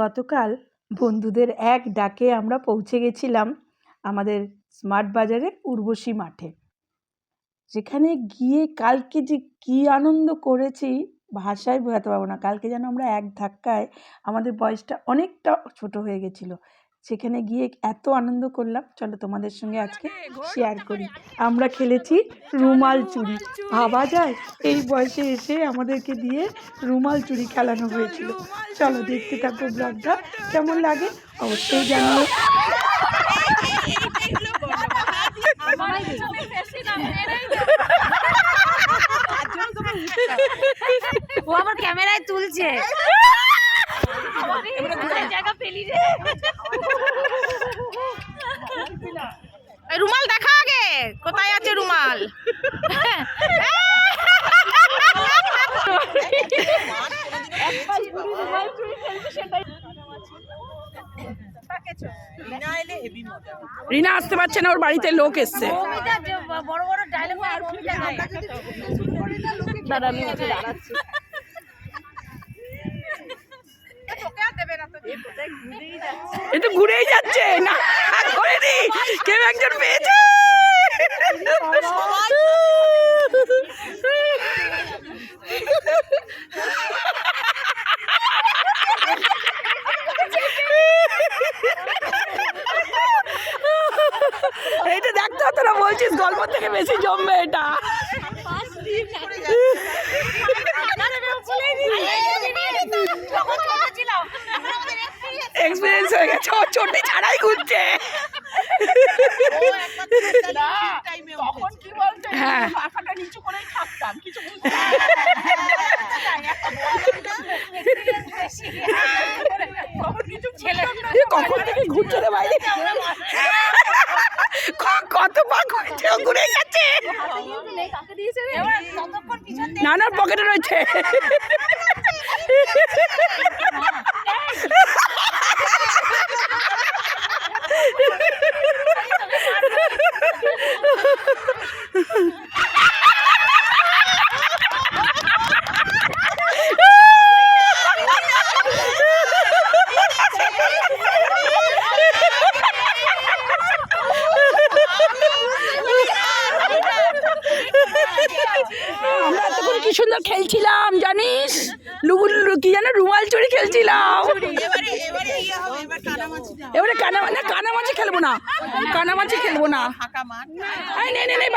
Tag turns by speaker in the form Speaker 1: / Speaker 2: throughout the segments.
Speaker 1: গতকাল বন্ধুদের এক ডাকে আমরা পৌঁছে গেছিলাম আমাদের স্মার্ট বাজারে উর্বশী মাঠে, যেখানে গিয়ে কালকে যে কী আনন্দ করেছি ভাষায় বোঝাতে পারবো না। কালকে যেন আমরা এক ধাক্কায়, আমাদের বয়সটা অনেকটা ছোট হয়ে গেছিলো, সেখানে গিয়ে এত আনন্দ করলাম। চলো তোমাদের সঙ্গে আজকে শেয়ার করি। আমরা খেলেছি রুমাল চুরি। ভাবা যায় এই বয়সে এসে আমাদেরকে দিয়ে রুমাল চুরি খেলানো হয়েছিল। চলো দেখতে থাকো, ব্লগটা কেমন লাগে অবশ্যই জানিও।
Speaker 2: ও আমার ক্যামেরায় তুলছে। রুমাল দেখা আগে, কোথায় আছে রুমাল?
Speaker 1: রিনা আসতে পারছে না, ওর বাড়িতে লোক এসছে।
Speaker 2: বড় বড় ডায়লগ
Speaker 1: এ তো ঘুরেই যাচ্ছে না, কেউ একজন পেয়েছে। এইটা দেখতে হতো না, বলছিস গল্প থেকে বেশি জমবে এটা। এক্সপেরিয়েন্স হয়ে গেছে, ও চটি ছাড়াই ঘুরছে। হ্যাঁ, কখন থেকে ঘুরছে রে ভাই, কত পা ঘুরে গেছে। নানার পকেটে রয়েছে। আমরা তখন কি সুন্দর খেলছিলাম জানিস, কি জানো রুমাল চুরি খেলছিলাম। এবারে কানামাছি খেলবো না, কানামাছি খেলবো না।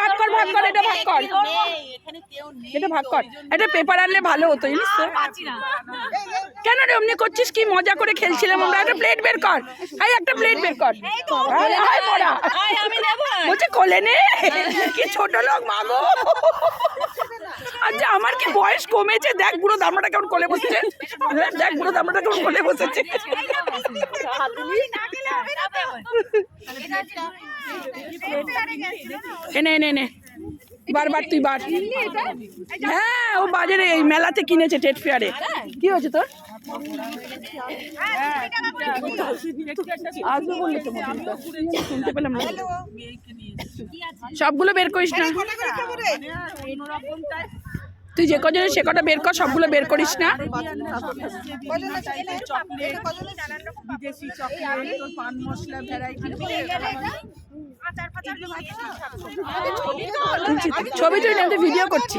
Speaker 1: ভাগ কর, ভাগ কর, এটা ভাগ কর, এটা ভাগ কর। এটা পেপার আনলে ভালো হতো জানিস তো। কেন রে অমনি করছিস? কি মজা করে খেলছিলাম আমরা। একটা প্লেট বের কর, একটা প্লেট বের কর। বলছে কোলে নে, কি ছোট লোক মাগো। আচ্ছা আমার কি বয়স কমেছে? দেখ বুড়ো দামড়াটা কেমন কোলে বসেছে, দেখ বুড়ো দামড়াটা কেমন কোলে বসেছে। এনে এনে এনে বারবার তুই বার। হ্যাঁ, ও বাজারে এই মেলাতে কিনেছে, ট্রেড ফেয়ারে। কি হয়েছে তোর? আসবে বললে তো শুনতে পেলাম না। সবগুলো বের করিস না তুই, যে কজনে সে কটা বের কর, সবগুলো বের করিস না। ছবি তুই না, ভিডিও করছি।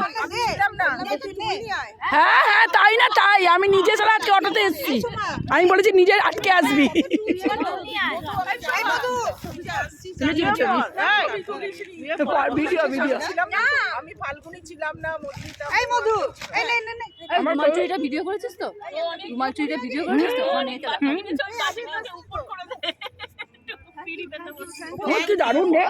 Speaker 1: হ্যাঁ হ্যাঁ, তাই না তাই, আমি নিজে ছাড়া আজকে অটোতে এসেছি। আমি বলেছি নিজে আটকে আসবি।
Speaker 2: রুমাল চুরিটা ভিডিও করেছিস তো? রুমাল চুরিটা ভিডিও করেছিস তো?
Speaker 1: কি দারুণ রে।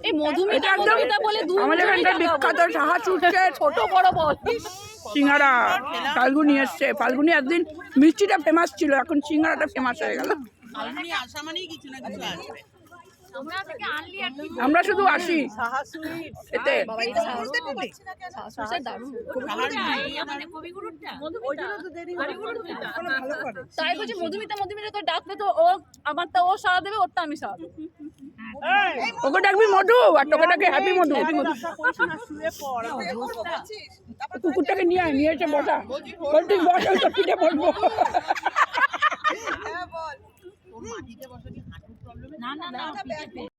Speaker 2: এই মধুমিতা বলে
Speaker 1: আমাদের এখানকার বিখ্যাত সাহা চুরছে, ছোট বড় বল সিঙ্গারা। ফাল্গুনি এসছে, ফাল্গুনি একদিন মিষ্টিটা ফেমাস ছিল, এখন সিঙ্গারাটা ফেমাস হয়ে গেল। আমরা শুধু আসি এতে
Speaker 2: তাই বলছি মধুমিতা তো ডাকলে তো ও আমারটা ও সারা দেবে, ওরটা আমি সারা দেবো।
Speaker 1: ওকে ডাকবি মধু, আর তোকে ডাকে হ্যাপি মধু। কুকুরটাকে নিয়ে আয়, নিয়ে এসে বসা, বলছিস বস, আমি তো পিঠে বসবো।
Speaker 3: না